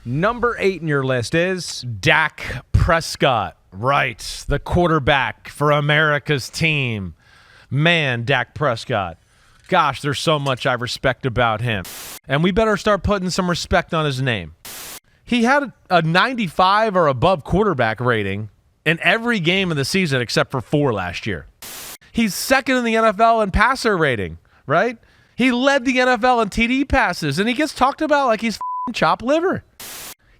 Number 8 in your list is Dak Prescott. Right, the quarterback for America's team. Man, Dak Prescott. Gosh, there's so much I respect about him. And we better start putting some respect on his name. He had a 95 or above quarterback rating in every game of the season except for 4 last year. He's second in the NFL in passer rating, right? He led the NFL in TD passes, and he gets talked about like he's chopped liver.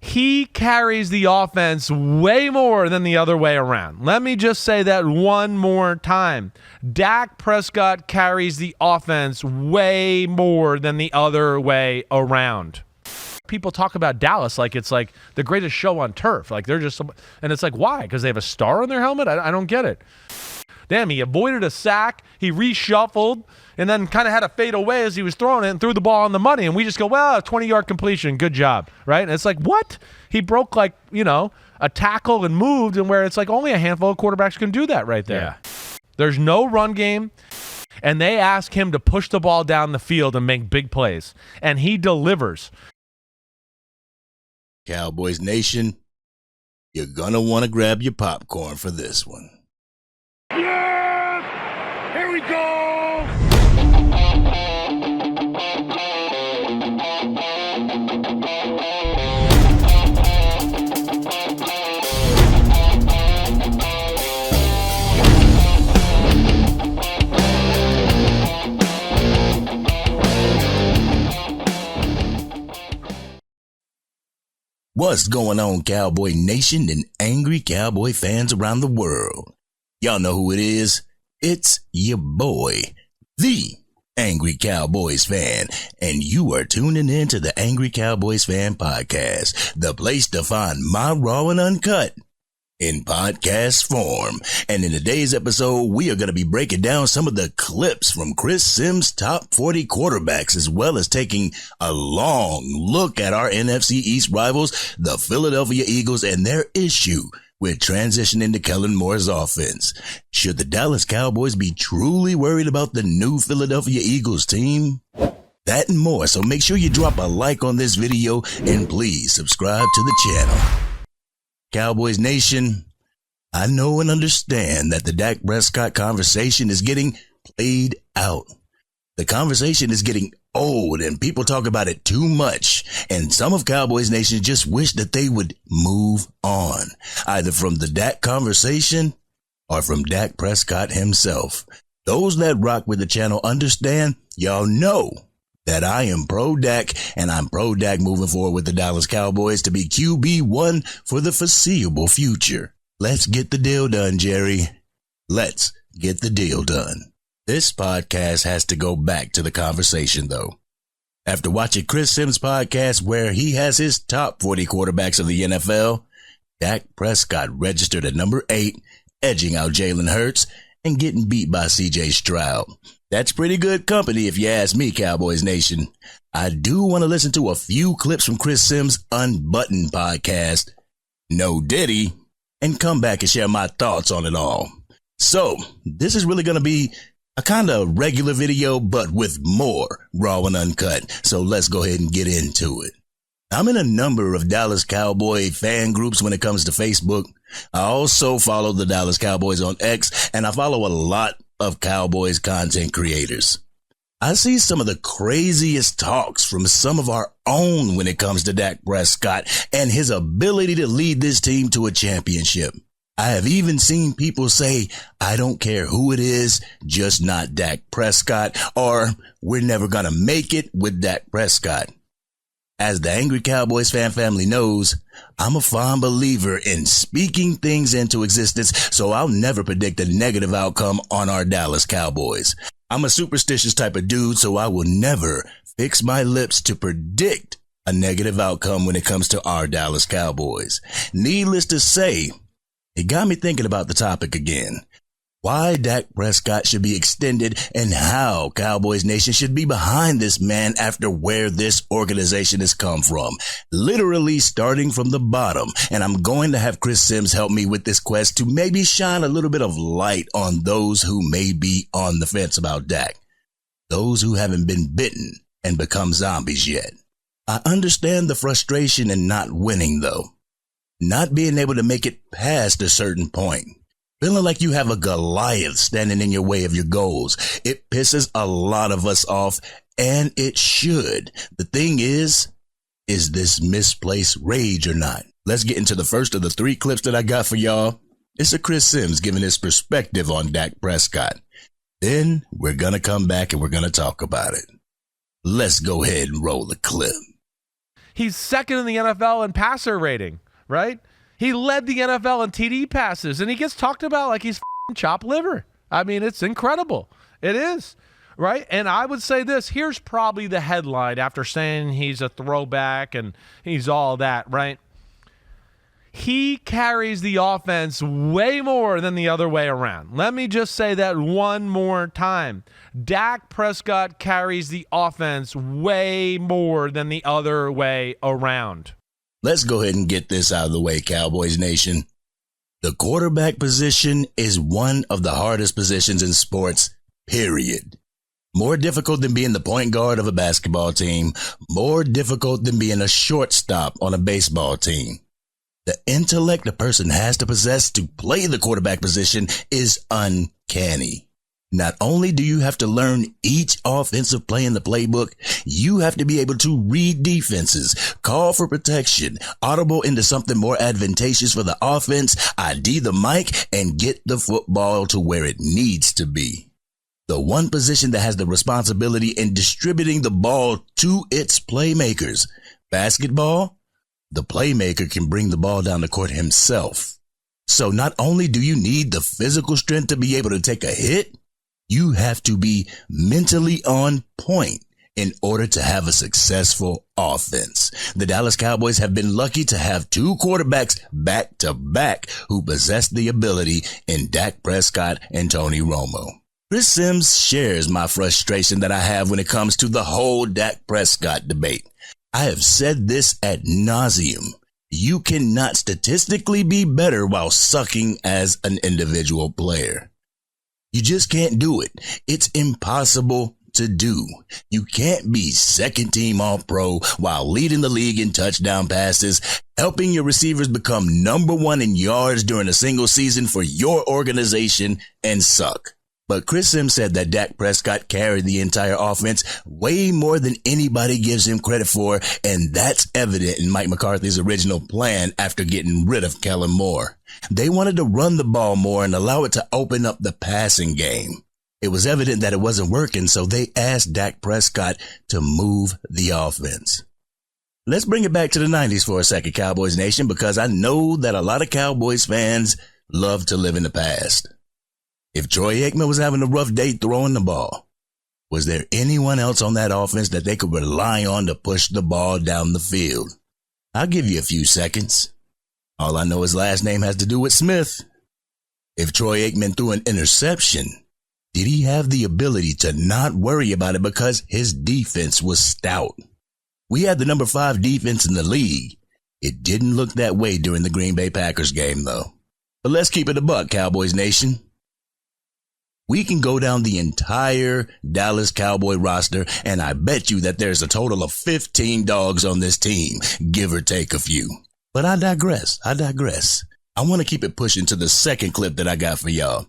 He carries the offense way more than the other way around. Let me just say that one more time. Dak Prescott carries the offense way more than the other way around. People talk about Dallas like it's like the greatest show on turf. Like they're just, and it's like, why? Because they have a star on their helmet? I don't get it. Damn, he avoided a sack, he reshuffled, and then kind of had a fade away as he was throwing it and threw the ball on the money. And we just go, well, a 20-yard completion, good job, right? And it's like, what? He broke like, a tackle and moved, and where it's like only a handful of quarterbacks can do that right there. Yeah. There's no run game, and they ask him to push the ball down the field and make big plays, and he delivers. Cowboys Nation, you're going to want to grab your popcorn for this one. Yes! Here we go! What's going on, Cowboy Nation and Angry Cowboy fans around the world? Y'all know who it is. It's your boy, the Angry Cowboys Fan, and you are tuning in to the Angry Cowboys Fan Podcast, the place to find my Raw and Uncut in podcast form. And in today's episode, we are going to be breaking down some of the clips from Chris Sims' top 40 quarterbacks, as well as taking a long look at our NFC East rivals, the Philadelphia Eagles, and their issue with transitioning to Kellen Moore's offense. Should the Dallas Cowboys be truly worried about the new Philadelphia Eagles team? That and more, so make sure you drop a like on this video and please subscribe to the channel. Cowboys Nation, I know and understand that the Dak Prescott conversation is getting played out. The conversation is getting old and people talk about it too much. And some of Cowboys Nation just wish that they would move on, either from the Dak conversation or from Dak Prescott himself. Those that rock with the channel understand, y'all know that I am pro Dak, and I'm pro Dak moving forward with the Dallas Cowboys to be QB1 for the foreseeable future. Let's get the deal done, Jerry. Let's get the deal done. This podcast has to go back to the conversation, though. After watching Chris Sims' podcast where he has his top 40 quarterbacks of the NFL, Dak Prescott registered at number 8, edging out Jalen Hurts and getting beat by C.J. Stroud. That's pretty good company if you ask me, Cowboys Nation. I do want to listen to a few clips from Chris Sims' Unbuttoned podcast, No Diddy, and come back and share my thoughts on it all. So, this is really going to be a kind of regular video, but with more Raw and Uncut. So let's go ahead and get into it. I'm in a number of Dallas Cowboy fan groups when it comes to Facebook. I also follow the Dallas Cowboys on X, and I follow a lot of Cowboys content creators. I see some of the craziest talks from some of our own when it comes to Dak Prescott and his ability to lead this team to a championship. I have even seen people say, I don't care who it is, just not Dak Prescott, or we're never going to make it with Dak Prescott. As the Angry Cowboys fan family knows, I'm a fond believer in speaking things into existence, so I'll never predict a negative outcome on our Dallas Cowboys. I'm a superstitious type of dude, so I will never fix my lips to predict a negative outcome when it comes to our Dallas Cowboys. Needless to say, it got me thinking about the topic again. Why Dak Prescott should be extended and how Cowboys Nation should be behind this man after where this organization has come from. Literally starting from the bottom. And I'm going to have Chris Sims help me with this quest to maybe shine a little bit of light on those who may be on the fence about Dak. Those who haven't been bitten and become zombies yet. I understand the frustration in not winning, though. Not being able to make it past a certain point. Feeling like you have a Goliath standing in your way of your goals. It pisses a lot of us off, and it should. The thing is this misplaced rage or not? Let's get into the first of the 3 clips that I got for y'all. It's a Chris Sims giving his perspective on Dak Prescott. Then we're going to come back and we're going to talk about it. Let's go ahead and roll the clip. He's second in the NFL in passer rating, right? He led the NFL in TD passes, and he gets talked about like he's chopped liver. I mean, it's incredible. It is, right? And I would say this. Here's probably the headline after saying he's a throwback and he's all that, right? He carries the offense way more than the other way around. Let me just say that one more time. Dak Prescott carries the offense way more than the other way around. Let's go ahead and get this out of the way, Cowboys Nation. The quarterback position is one of the hardest positions in sports, period. More difficult than being the point guard of a basketball team. More difficult than being a shortstop on a baseball team. The intellect a person has to possess to play the quarterback position is uncanny. Not only do you have to learn each offensive play in the playbook, you have to be able to read defenses, call for protection, audible into something more advantageous for the offense, ID the mic, and get the football to where it needs to be. The one position that has the responsibility in distributing the ball to its playmakers. Basketball, the playmaker can bring the ball down the court himself. So not only do you need the physical strength to be able to take a hit, you have to be mentally on point in order to have a successful offense. The Dallas Cowboys have been lucky to have 2 quarterbacks back to back who possess the ability in Dak Prescott and Tony Romo. Chris Sims shares my frustration that I have when it comes to the whole Dak Prescott debate. I have said this ad nauseum. You cannot statistically be better while sucking as an individual player. You just can't do it. It's impossible to do. You can't be second team All-Pro while leading the league in touchdown passes, helping your receivers become number 1 in yards during a single season for your organization, and suck. But Chris Sims said that Dak Prescott carried the entire offense way more than anybody gives him credit for, and that's evident in Mike McCarthy's original plan after getting rid of Kellen Moore. They wanted to run the ball more and allow it to open up the passing game. It was evident that it wasn't working, so they asked Dak Prescott to move the offense. Let's bring it back to the 90s for a second, Cowboys Nation, because I know that a lot of Cowboys fans love to live in the past. If Troy Aikman was having a rough day throwing the ball, was there anyone else on that offense that they could rely on to push the ball down the field? I'll give you a few seconds. All I know his last name has to do with Smith. If Troy Aikman threw an interception, did he have the ability to not worry about it because his defense was stout? We had the number 5 defense in the league. It didn't look that way during the Green Bay Packers game, though. But let's keep it a buck, Cowboys Nation. We can go down the entire Dallas Cowboy roster, and I bet you that there's a total of 15 dogs on this team, give or take a few. But I digress. I want to keep it pushing to the second clip that I got for y'all.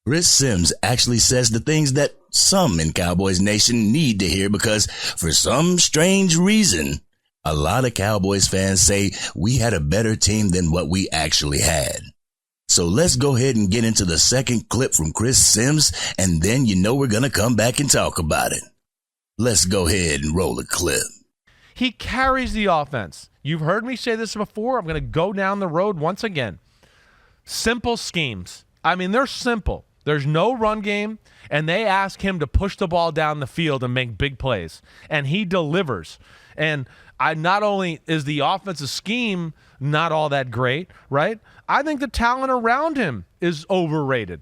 Chris Sims actually says the things that some in Cowboys Nation need to hear because for some strange reason, a lot of Cowboys fans say we had a better team than what we actually had. So let's go ahead and get into the second clip from Chris Sims, and then you know we're going to come back and talk about it. Let's go ahead and roll the clip. He carries the offense. You've heard me say this before. I'm going to go down the road once again. Simple schemes. I mean, they're simple. There's no run game, and they ask him to push the ball down the field and make big plays, and he delivers. And not only is the offensive scheme not all that great, right? I think the talent around him is overrated.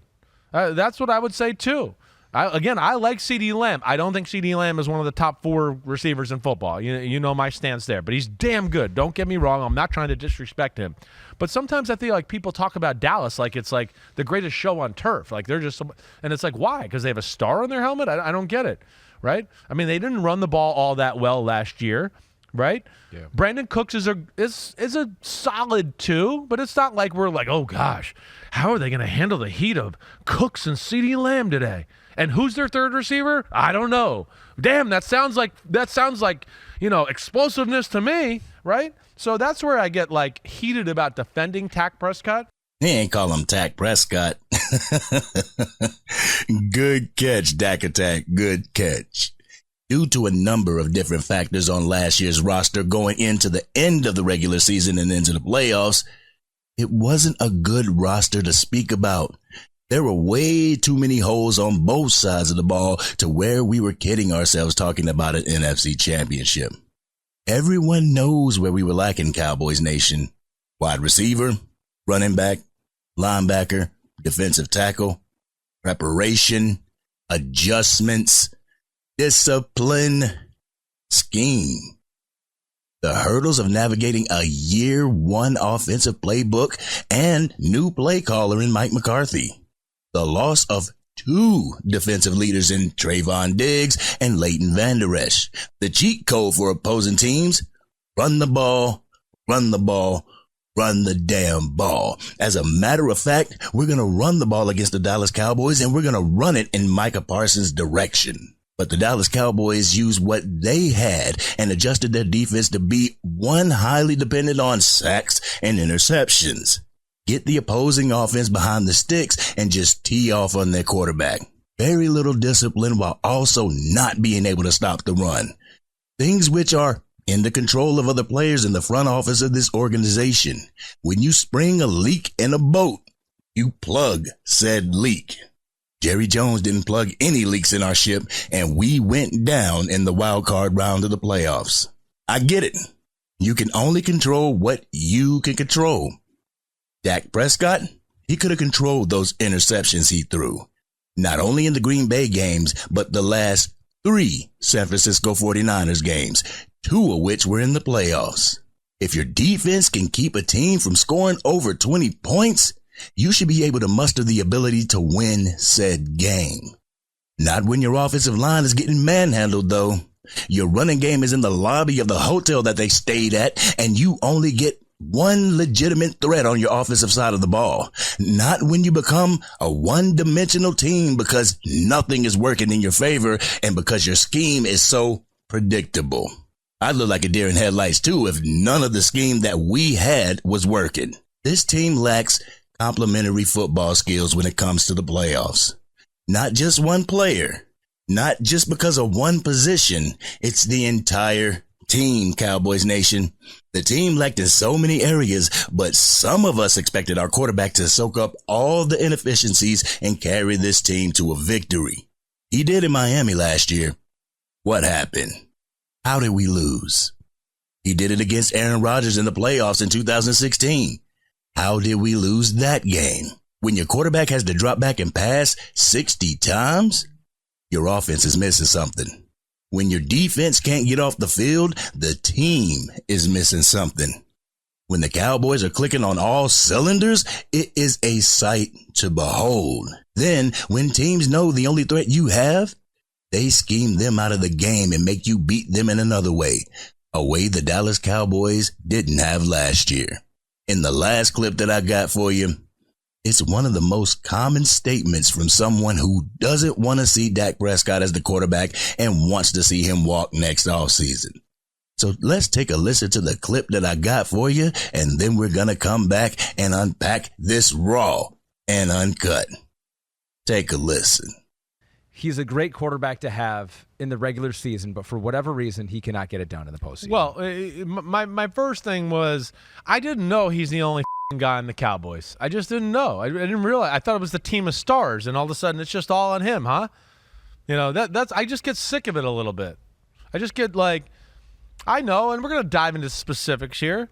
That's what I would say, too. I like CeeDee Lamb. I don't think CeeDee Lamb is one of the top 4 receivers in football. You know my stance there. But he's damn good. Don't get me wrong. I'm not trying to disrespect him. But sometimes I feel like people talk about Dallas like it's like the greatest show on turf. Like they're just and it's like, why? Because they have a star on their helmet? I don't get it, right? I mean, they didn't run the ball all that well last year. right? Yeah. Brandon Cooks is a solid 2, but it's not like we're like, oh gosh, how are they going to handle the heat of Cooks and CeeDee Lamb today? And who's their third receiver? I don't know. Damn, that sounds like explosiveness to me, right? So that's where I get like heated about defending Dak Prescott. He ain't call him Dak Prescott. Good catch, Dak Attack. Good catch. Due to a number of different factors on last year's roster going into the end of the regular season and into the playoffs, it wasn't a good roster to speak about. There were way too many holes on both sides of the ball to where we were kidding ourselves talking about an NFC championship. Everyone knows where we were lacking, Cowboys Nation. Wide receiver, running back, linebacker, defensive tackle, preparation, adjustments, discipline, scheme. The hurdles of navigating a year one offensive playbook and new play caller in Mike McCarthy. The loss of 2 defensive leaders in Trayvon Diggs and Leighton Vander Esch. The cheat code for opposing teams: run the ball, run the ball, run the damn ball. As a matter of fact, we're going to run the ball against the Dallas Cowboys, and we're going to run it in Micah Parsons' direction. But the Dallas Cowboys used what they had and adjusted their defense to be one highly dependent on sacks and interceptions. Get the opposing offense behind the sticks and just tee off on their quarterback. Very little discipline while also not being able to stop the run. Things which are in the control of other players in the front office of this organization. When you spring a leak in a boat, you plug said leak. Jerry Jones didn't plug any leaks in our ship, and we went down in the wild card round of the playoffs. I get it. You can only control what you can control. Dak Prescott, he could have controlled those interceptions he threw. Not only in the Green Bay games, but the last 3 San Francisco 49ers games, 2 of which were in the playoffs. If your defense can keep a team from scoring over 20 points, you should be able to muster the ability to win said game. Not when your offensive line is getting manhandled, though. Your running game is in the lobby of the hotel that they stayed at, and you only get one legitimate threat on your offensive side of the ball. Not when you become a one-dimensional team because nothing is working in your favor and because your scheme is so predictable. I'd look like a deer in headlights too if none of the scheme that we had was working. This team lacks complementary football skills when it comes to the playoffs. Not just one player, not just because of one position, it's the entire team, Cowboys Nation. The team lacked in so many areas, but some of us expected our quarterback to soak up all the inefficiencies and carry this team to a victory. He did in Miami last year. What happened? How did we lose? He did it against Aaron Rodgers in the playoffs in 2016. How did we lose that game? When your quarterback has to drop back and pass 60 times, your offense is missing something. When your defense can't get off the field, the team is missing something. When the Cowboys are clicking on all cylinders, it is a sight to behold. Then, when teams know the only threat you have, they scheme them out of the game and make you beat them in another way, a way the Dallas Cowboys didn't have last year. In the last clip that I got for you, it's one of the most common statements from someone who doesn't want to see Dak Prescott as the quarterback and wants to see him walk next offseason. So let's take a listen to the clip that I got for you, and then we're going to come back and unpack this Raw and Uncut. Take a listen. He's a great quarterback to have in the regular season, but for whatever reason, he cannot get it done in the postseason. Well, my first thing was I didn't know he's the only guy in the Cowboys. I just didn't know. I didn't realize. I thought it was the team of stars, and all of a sudden it's just all on him, huh? You know, that's I just get sick of it a little bit. I just get like, I know, and we're gonna dive into specifics here,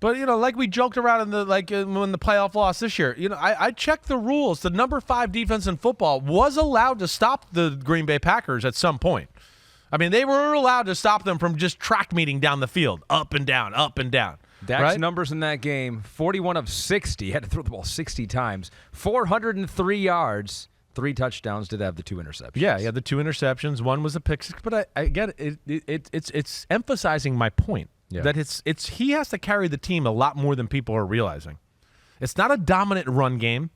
but you know, like we joked around in the when the playoff loss this year. You know, I checked the rules. The number 5 defense in football was allowed to stop the Green Bay Packers at some point. I mean, they were allowed to stop them from just track meeting down the field, up and down, up and down. Dak's numbers in that game, 41 of 60. He had to throw the ball 60 times. 403 yards, 3 touchdowns, did have the 2 interceptions. Yeah, he had the 2 interceptions. One was a pick six, but I get it. It's emphasizing my point that he has to carry the team a lot more than people are realizing. It's not a dominant run game.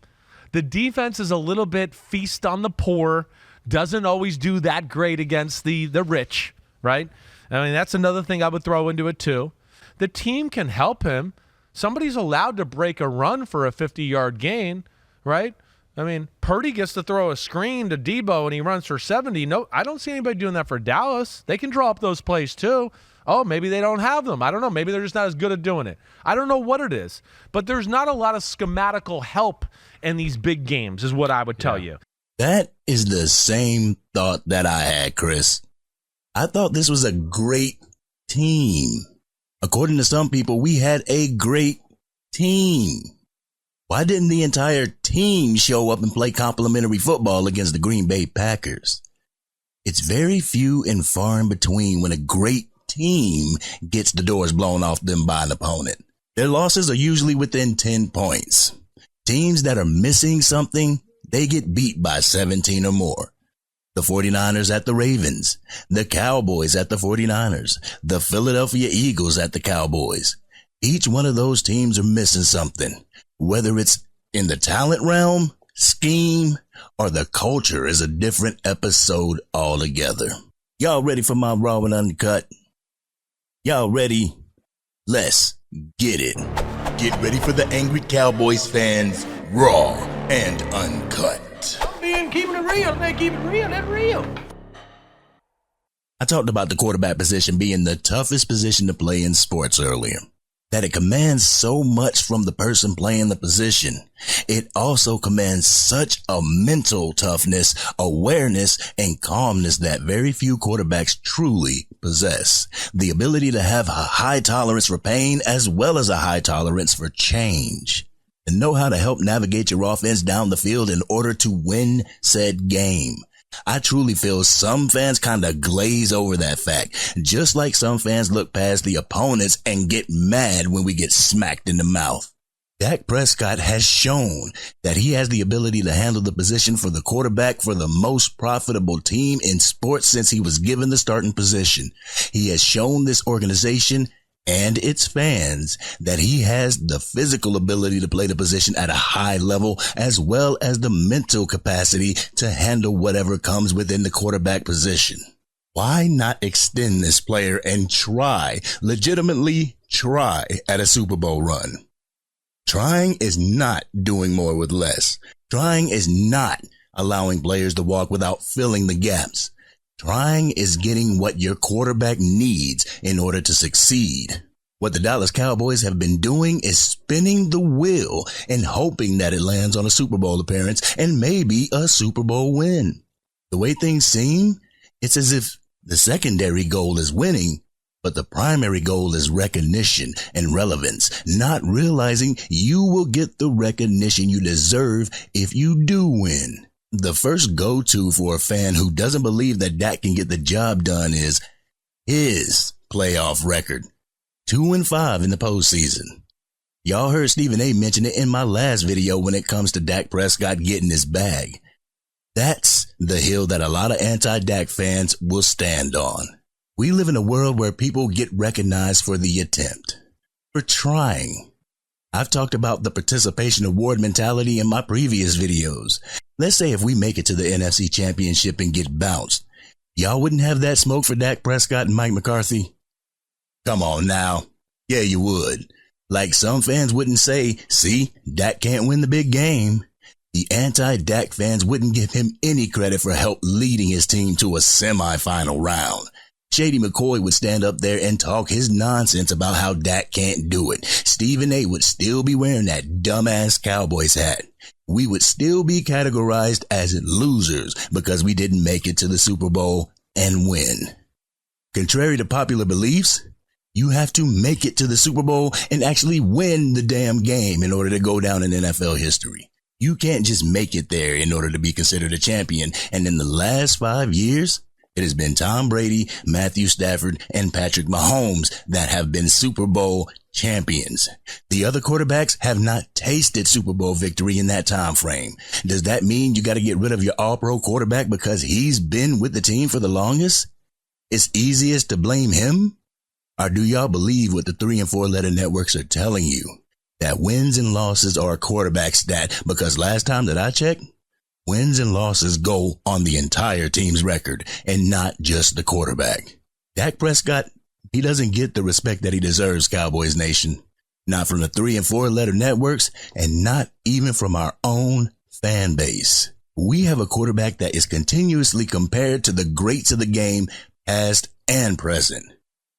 The defense is a little bit feast on the poor, doesn't always do that great against the rich, right? I mean, that's another thing I would throw into it too. The team can help him. Somebody's allowed to break a run for a 50-yard gain, right? I mean, Purdy gets to throw a screen to Debo and he runs for 70. No, I don't see anybody doing that for Dallas. They can draw up those plays too. Oh, maybe they don't have them. I don't know. Maybe they're just not as good at doing it. I don't know what it is. But there's not a lot of schematical help in these big games is what I would tell you. That is the same thought that I had, Chris. I thought this was a great team. According to some people, we had a great team. Why didn't the entire team show up and play complimentary football against the Green Bay Packers? It's very few and far in between when a great team gets the doors blown off them by an opponent. Their losses are usually within 10 points. Teams that are missing something, they get beat by 17 or more. The 49ers at the Ravens, the Cowboys at the 49ers, the Philadelphia Eagles at the Cowboys. Each one of those teams are missing something, whether it's in the talent realm, scheme, or the culture is a different episode altogether. Y'all ready for my Raw and Uncut? Y'all ready? Let's get it. Get ready for the Angry Cowboys fans, Raw and Uncut. Keeping it real, man. Keep it real. That's real. I talked about the quarterback position being the toughest position to play in sports earlier. That it commands so much from the person playing the position. It also commands such a mental toughness, awareness, and calmness that very few quarterbacks truly possess. The ability to have a high tolerance for pain as well as a high tolerance for change. And know how to help navigate your offense down the field in order to win said game. I truly feel some fans kind of glaze over that fact, just like some fans look past the opponents and get mad when we get smacked in the mouth. Dak Prescott has shown that he has the ability to handle the position for the quarterback for the most profitable team in sports since he was given the starting position. He has shown this organization and its fans that he has the physical ability to play the position at a high level as well as the mental capacity to handle whatever comes within the quarterback position. Why not extend this player and legitimately try at a Super Bowl run? Trying is not doing more with less. Trying is not allowing players to walk without filling the gaps. Trying is getting what your quarterback needs in order to succeed. What the Dallas Cowboys have been doing is spinning the wheel and hoping that it lands on a Super Bowl appearance and maybe a Super Bowl win. The way things seem, it's as if the secondary goal is winning, but the primary goal is recognition and relevance, not realizing you will get the recognition you deserve if you do win. The first go-to for a fan who doesn't believe that Dak can get the job done is his playoff record. 2-5 in the postseason. Y'all heard Stephen A. mention it in my last video when it comes to Dak Prescott getting his bag. That's the hill that a lot of anti-Dak fans will stand on. We live in a world where people get recognized for the attempt, for trying. I've talked about the participation award mentality in my previous videos. Let's say if we make it to the NFC Championship and get bounced, y'all wouldn't have that smoke for Dak Prescott and Mike McCarthy? Come on now. Yeah, you would. Like some fans wouldn't say, see, Dak can't win the big game. The anti-Dak fans wouldn't give him any credit for help leading his team to a semifinal round. Shady McCoy would stand up there and talk his nonsense about how Dak can't do it. Stephen A. would still be wearing that dumbass Cowboys hat. We would still be categorized as losers because we didn't make it to the Super Bowl and win. Contrary to popular beliefs, you have to make it to the Super Bowl and actually win the damn game in order to go down in NFL history. You can't just make it there in order to be considered a champion. And in the last 5 years, it has been Tom Brady, Matthew Stafford, and Patrick Mahomes that have been Super Bowl champions. The other quarterbacks have not tasted Super Bowl victory in that time frame. Does that mean you got to get rid of your all-pro quarterback because he's been with the team for the longest? It's easiest to blame him? Or do y'all believe what the 3 and 4 letter networks are telling you? That wins and losses are a quarterback stat, because last time that I checked, wins and losses go on the entire team's record and not just the quarterback. Dak Prescott, he doesn't get the respect that he deserves, Cowboys Nation. Not from the 3 and 4 letter networks, and not even from our own fan base. We have a quarterback that is continuously compared to the greats of the game, past and present.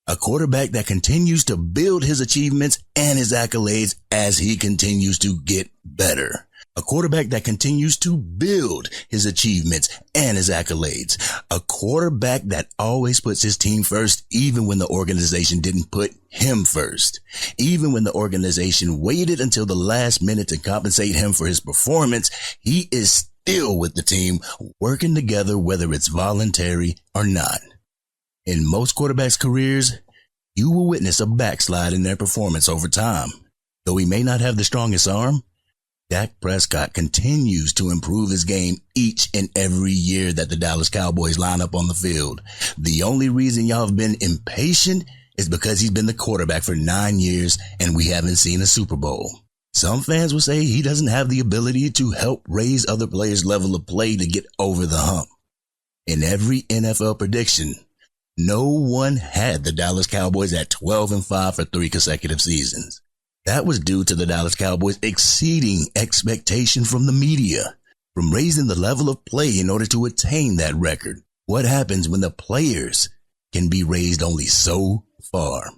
A quarterback that continues to build his achievements and his accolades as he continues to get better. A quarterback that continues to build his achievements and his accolades. A quarterback that always puts his team first, even when the organization didn't put him first. Even when the organization waited until the last minute to compensate him for his performance, he is still with the team, working together whether it's voluntary or not. In most quarterbacks' careers, you will witness a backslide in their performance over time. Though he may not have the strongest arm, Dak Prescott continues to improve his game each and every year that the Dallas Cowboys line up on the field. The only reason y'all have been impatient is because he's been the quarterback for 9 years and we haven't seen a Super Bowl. Some fans will say he doesn't have the ability to help raise other players' level of play to get over the hump. In every NFL prediction, no one had the Dallas Cowboys at 12-5 for 3 consecutive seasons. That was due to the Dallas Cowboys exceeding expectation from the media, from raising the level of play in order to attain that record. What happens when the players can be raised only so far?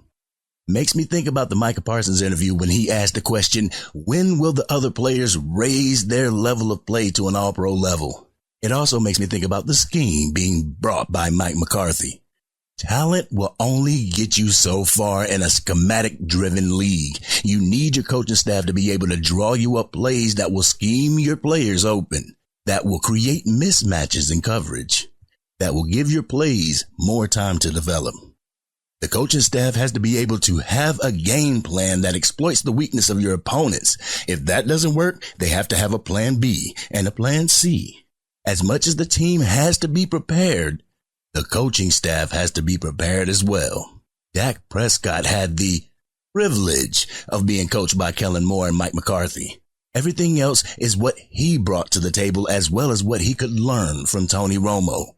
Makes me think about the Micah Parsons interview when he asked the question, when will the other players raise their level of play to an all-pro level? It also makes me think about the scheme being brought by Mike McCarthy. Talent will only get you so far in a schematic-driven league. You need your coaching staff to be able to draw you up plays that will scheme your players open, that will create mismatches in coverage, that will give your plays more time to develop. The coaching staff has to be able to have a game plan that exploits the weakness of your opponents. If that doesn't work, they have to have a plan B and a plan C. As much as the team has to be prepared, the coaching staff has to be prepared as well. Dak Prescott had the privilege of being coached by Kellen Moore and Mike McCarthy. Everything else is what he brought to the table as well as what he could learn from Tony Romo.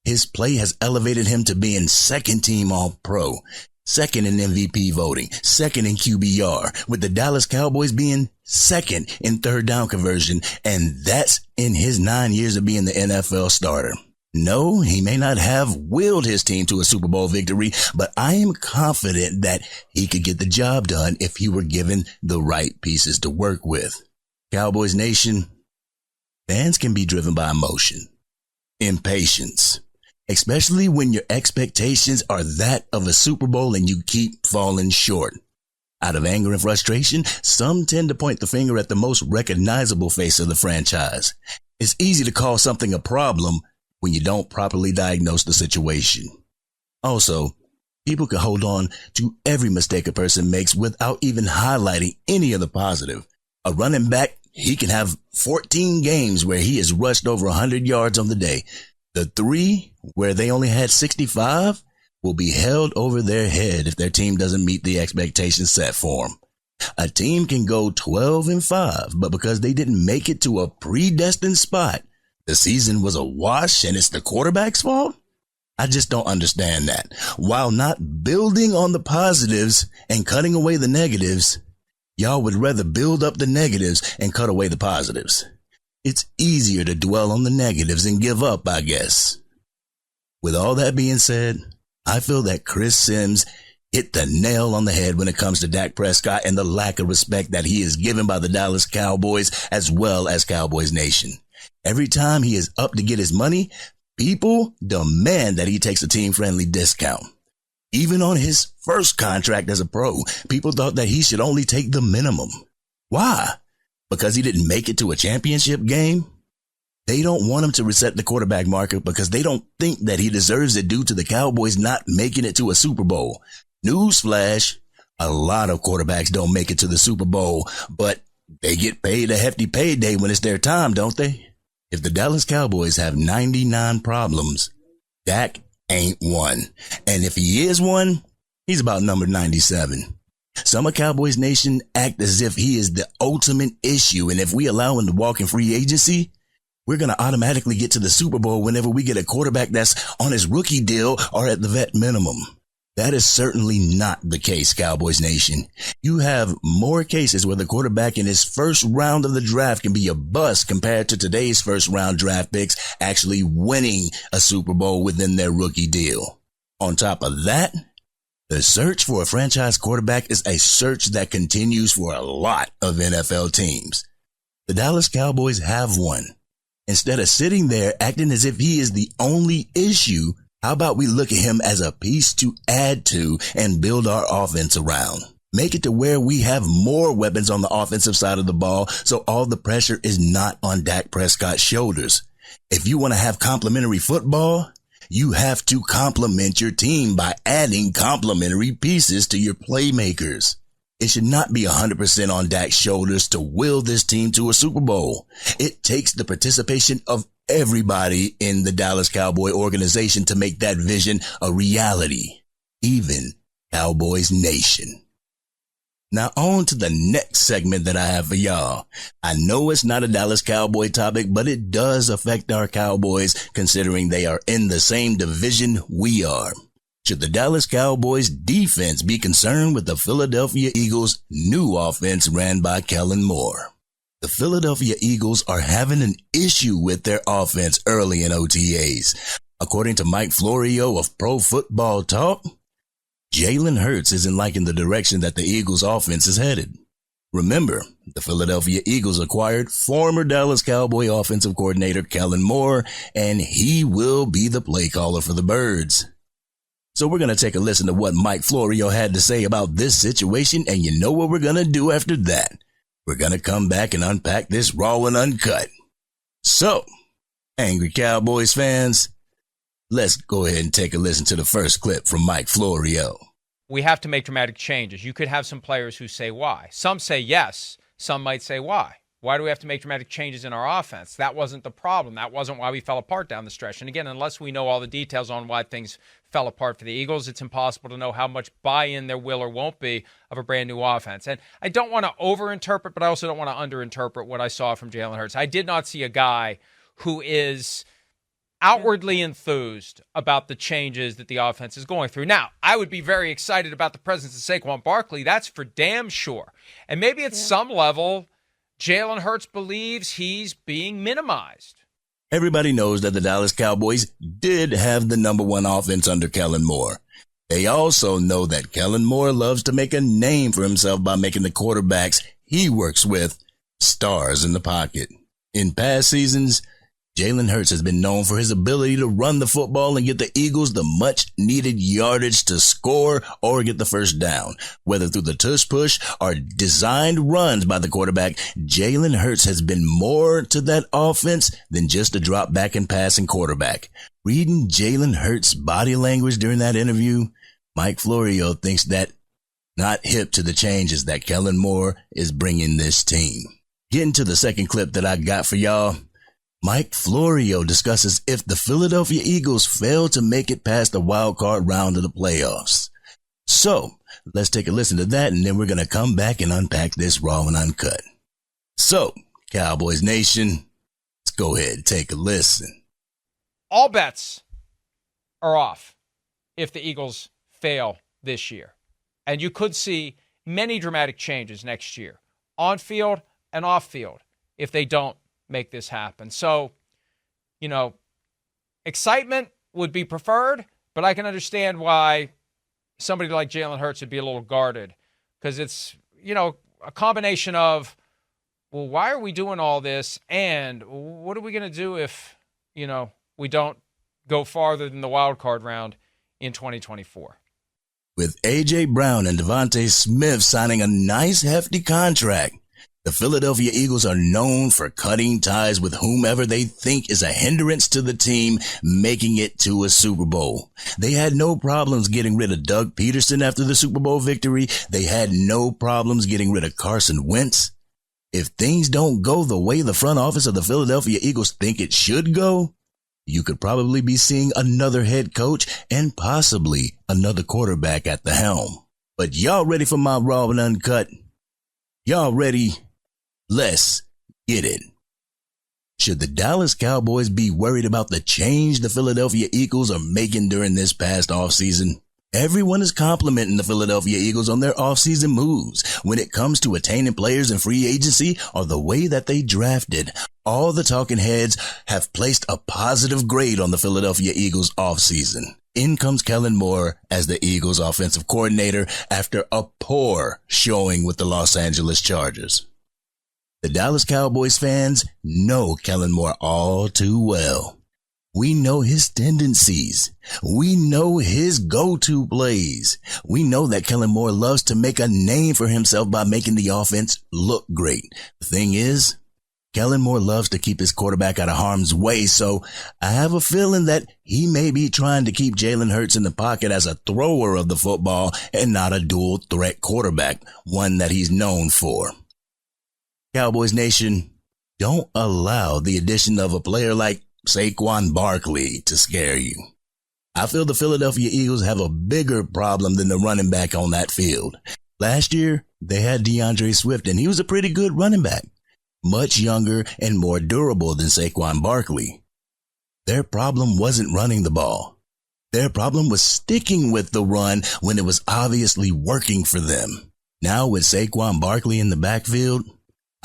His play has elevated him to being second team All-Pro, second in MVP voting, second in QBR, with the Dallas Cowboys being second in third down conversion, and that's in his 9 years of being the NFL starter. No, he may not have willed his team to a Super Bowl victory, but I am confident that he could get the job done if he were given the right pieces to work with. Cowboys Nation, fans can be driven by emotion, impatience, especially when your expectations are that of a Super Bowl and you keep falling short. Out of anger and frustration, some tend to point the finger at the most recognizable face of the franchise. It's easy to call something a problem when you don't properly diagnose the situation. Also, people can hold on to every mistake a person makes without even highlighting any of the positive. A running back, he can have 14 games where he has rushed over 100 yards on the day. The 3 where they only had 65 will be held over their head if their team doesn't meet the expectations set for them. A team can go 12-5, but because they didn't make it to a predestined spot, the season was a wash and it's the quarterback's fault? I just don't understand that. While not building on the positives and cutting away the negatives, y'all would rather build up the negatives and cut away the positives. It's easier to dwell on the negatives and give up, I guess. With all that being said, I feel that Chris Sims hit the nail on the head when it comes to Dak Prescott and the lack of respect that he is given by the Dallas Cowboys as well as Cowboys Nation. Every time he is up to get his money, people demand that he takes a team-friendly discount. Even on his first contract as a pro, people thought that he should only take the minimum. Why? Because he didn't make it to a championship game? They don't want him to reset the quarterback market because they don't think that he deserves it due to the Cowboys not making it to a Super Bowl. Newsflash, A lot of quarterbacks don't make it to the Super Bowl, but they get paid a hefty payday when it's their time, don't they? If the Dallas Cowboys have 99 problems, Dak ain't one. And if he is one, he's about number 97. Some of Cowboys Nation act as if he is the ultimate issue, and if we allow him to walk in free agency, we're going to automatically get to the Super Bowl whenever we get a quarterback that's on his rookie deal or at the vet minimum. That is certainly not the case, Cowboys Nation. You have more cases where the quarterback in his first round of the draft can be a bust compared to today's first round draft picks actually winning a Super Bowl within their rookie deal. On top of that, the search for a franchise quarterback is a search that continues for a lot of NFL teams. The Dallas Cowboys have one. Instead of sitting there acting as if he is the only issue, how about we look at him as a piece to add to and build our offense around? Make it to where we have more weapons on the offensive side of the ball so all the pressure is not on Dak Prescott's shoulders. If you want to have complimentary football, you have to complement your team by adding complementary pieces to your playmakers. It should not be 100% on Dak's shoulders to will this team to a Super Bowl. It takes the participation of everybody in the Dallas Cowboy organization to make that vision a reality, even Cowboys Nation. Now on to the next segment that I have for y'all. I know it's not a Dallas Cowboy topic, but it does affect our Cowboys considering they are in the same division we are. Should the Dallas Cowboys defense be concerned with the Philadelphia Eagles' new offense ran by Kellen Moore? The Philadelphia Eagles are having an issue with their offense early in OTAs. According to Mike Florio of Pro Football Talk, Jalen Hurts isn't liking the direction that the Eagles' offense is headed. Remember, the Philadelphia Eagles acquired former Dallas Cowboy offensive coordinator Kellen Moore, and he will be the play caller for the Birds. So we're going to take a listen to what Mike Florio had to say about this situation, and you know what we're going to do after that. We're going to come back and unpack this Raw and Uncut. So, Angry Cowboys fans, let's go ahead and take a listen to the first clip from Mike Florio. We have to make dramatic changes. You could have some players who say why. Some say yes. Some might say why. Why do we have to make dramatic changes in our offense? That wasn't the problem. That wasn't why we fell apart down the stretch. And again, unless we know all the details on why things fell apart for the Eagles, it's impossible to know how much buy-in there will or won't be of a brand new offense. And I don't want to overinterpret, but I also don't want to underinterpret what I saw from Jalen Hurts. I did not see a guy who is outwardly enthused about the changes that the offense is going through. Now, I would be very excited about the presence of Saquon Barkley. That's for damn sure. And maybe at some level, Jalen Hurts believes he's being minimized. Everybody knows that the Dallas Cowboys did have the number one offense under Kellen Moore. They also know that Kellen Moore loves to make a name for himself by making the quarterbacks he works with stars in the pocket. In past seasons, Jalen Hurts has been known for his ability to run the football and get the Eagles the much-needed yardage to score or get the first down. Whether through the tush push or designed runs by the quarterback, Jalen Hurts has been more to that offense than just a drop back and passing quarterback. Reading Jalen Hurts' body language during that interview, Mike Florio thinks that not hip to the changes that Kellen Moore is bringing this team. Getting to the second clip that I got for y'all, Mike Florio discusses if the Philadelphia Eagles fail to make it past the wild card round of the playoffs. So, let's take a listen to that, and then we're going to come back and unpack this Raw and Uncut. So, Cowboys Nation, let's go ahead and take a listen. All bets are off if the Eagles fail this year. And you could see many dramatic changes next year, on field and off field, if they don't make this happen. So, excitement would be preferred, but I can understand why somebody like Jalen Hurts would be a little guarded, because it's, a combination of, well, why are we doing all this? And what are we going to do if, we don't go farther than the wild card round in 2024? With A.J. Brown and Devontae Smith signing a nice hefty contract, The Philadelphia Eagles are known for cutting ties with whomever they think is a hindrance to the team making it to a Super Bowl. They had no problems getting rid of Doug Peterson after the Super Bowl victory. They had no problems getting rid of Carson Wentz. If things don't go the way the front office of the Philadelphia Eagles think it should go, you could probably be seeing another head coach and possibly another quarterback at the helm. But y'all ready for my Raw and Uncut? Y'all ready? Let's get it. Should the Dallas Cowboys be worried about the change the Philadelphia Eagles are making during this past offseason? Everyone is complimenting the Philadelphia Eagles on their offseason moves when it comes to attaining players in free agency or the way that they drafted. All the talking heads have placed a positive grade on the Philadelphia Eagles offseason. In comes Kellen Moore as the Eagles offensive coordinator after a poor showing with the Los Angeles Chargers. The Dallas Cowboys fans know Kellen Moore all too well. We know his tendencies. We know his go-to plays. We know that Kellen Moore loves to make a name for himself by making the offense look great. The thing is, Kellen Moore loves to keep his quarterback out of harm's way, so I have a feeling that he may be trying to keep Jalen Hurts in the pocket as a thrower of the football and not a dual threat quarterback, one that he's known for. Cowboys Nation, don't allow the addition of a player like Saquon Barkley to scare you. I feel the Philadelphia Eagles have a bigger problem than the running back on that field. Last year, they had DeAndre Swift, and he was a pretty good running back, much younger and more durable than Saquon Barkley. Their problem wasn't running the ball. Their problem was sticking with the run when it was obviously working for them. Now with Saquon Barkley in the backfield,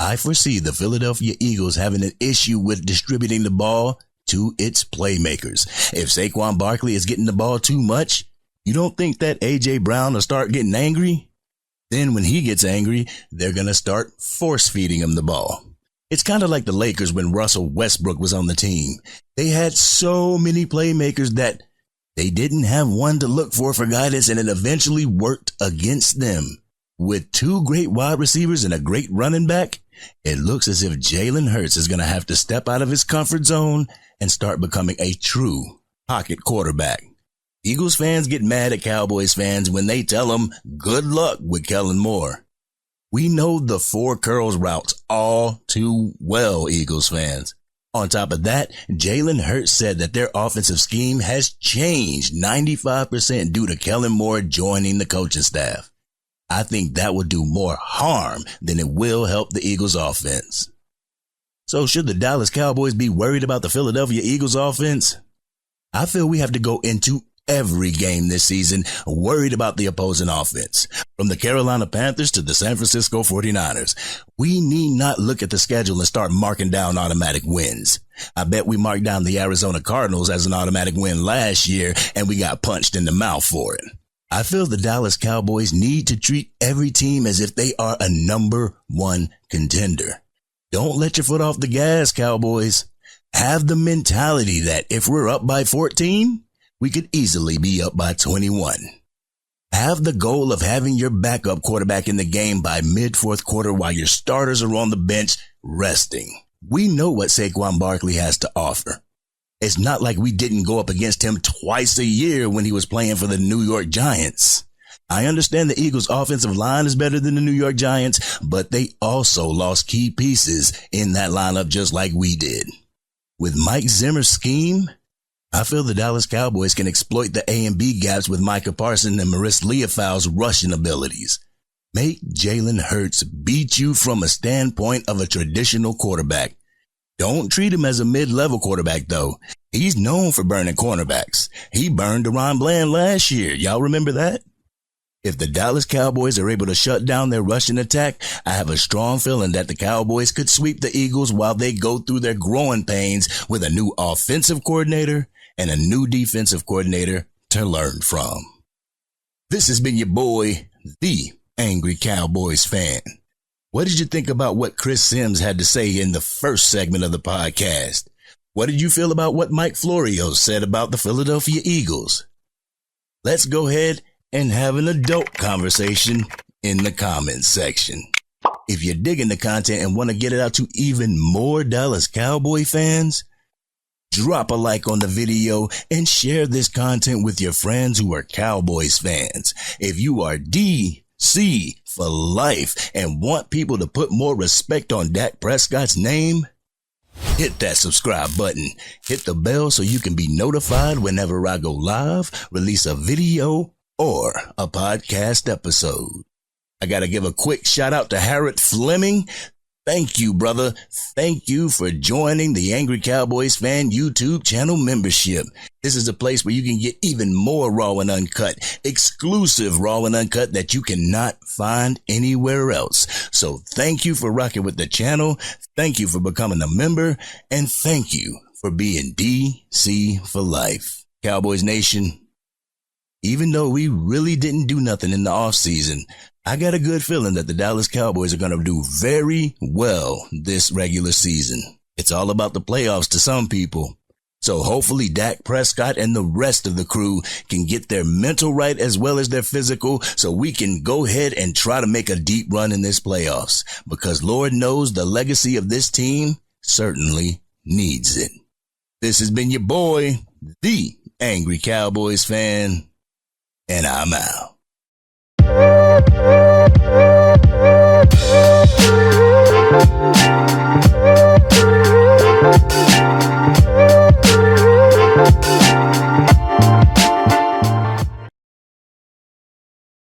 I foresee the Philadelphia Eagles having an issue with distributing the ball to its playmakers. If Saquon Barkley is getting the ball too much, you don't think that A.J. Brown will start getting angry? Then when he gets angry, they're going to start force-feeding him the ball. It's kind of like the Lakers when Russell Westbrook was on the team. They had so many playmakers that they didn't have one to look for guidance, and it eventually worked against them. With two great wide receivers and a great running back, it looks as if Jalen Hurts is going to have to step out of his comfort zone and start becoming a true pocket quarterback. Eagles fans get mad at Cowboys fans when they tell them good luck with Kellen Moore. We know the four curls routes all too well, Eagles fans. On top of that, Jalen Hurts said that their offensive scheme has changed 95% due to Kellen Moore joining the coaching staff. I think that will do more harm than it will help the Eagles offense. So should the Dallas Cowboys be worried about the Philadelphia Eagles offense? I feel we have to go into every game this season worried about the opposing offense. From the Carolina Panthers to the San Francisco 49ers, we need not look at the schedule and start marking down automatic wins. I bet we marked down the Arizona Cardinals as an automatic win last year, and we got punched in the mouth for it. I feel the Dallas Cowboys need to treat every team as if they are a number one contender. Don't let your foot off the gas, Cowboys. Have the mentality that if we're up by 14, we could easily be up by 21. Have the goal of having your backup quarterback in the game by mid-fourth quarter while your starters are on the bench resting. We know what Saquon Barkley has to offer. It's not like we didn't go up against him twice a year when he was playing for the New York Giants. I understand the Eagles' offensive line is better than the New York Giants, but they also lost key pieces in that lineup just like we did. With Mike Zimmer's scheme, I feel the Dallas Cowboys can exploit the A and B gaps with Micah Parsons and Maurice Leofau's rushing abilities. Make Jalen Hurts beat you from a standpoint of a traditional quarterback. Don't treat him as a mid-level quarterback, though. He's known for burning cornerbacks. He burned DeRon Bland last year. Y'all remember that? If the Dallas Cowboys are able to shut down their rushing attack, I have a strong feeling that the Cowboys could sweep the Eagles while they go through their growing pains with a new offensive coordinator and a new defensive coordinator to learn from. This has been your boy, the Angry Cowboys Fan. What did you think about what Chris Sims had to say in the first segment of the podcast? What did you feel about what Mike Florio said about the Philadelphia Eagles? Let's go ahead and have an adult conversation in the comments section. If you're digging the content and want to get it out to even more Dallas Cowboy fans, drop a like on the video and share this content with your friends who are Cowboys fans. If you are DC for life and want people to put more respect on Dak Prescott's name, hit that subscribe button. Hit the bell so you can be notified whenever I go live, release a video, or a podcast episode. I got to give a quick shout out to Harriet Fleming. Thank you, brother. Thank you for joining the Angry Cowboys Fan YouTube channel membership. This is a place where you can get even more Raw and Uncut, exclusive Raw and Uncut that you cannot find anywhere else. So thank you for rocking with the channel. Thank you for becoming a member. And thank you for being DC for life. Cowboys Nation, even though we really didn't do nothing in the offseason, I got a good feeling that the Dallas Cowboys are going to do very well this regular season. It's all about the playoffs to some people. So hopefully Dak Prescott and the rest of the crew can get their mental right as well as their physical so we can go ahead and try to make a deep run in this playoffs. Because Lord knows the legacy of this team certainly needs it. This has been your boy, the Angry Cowboys Fan, and I'm out.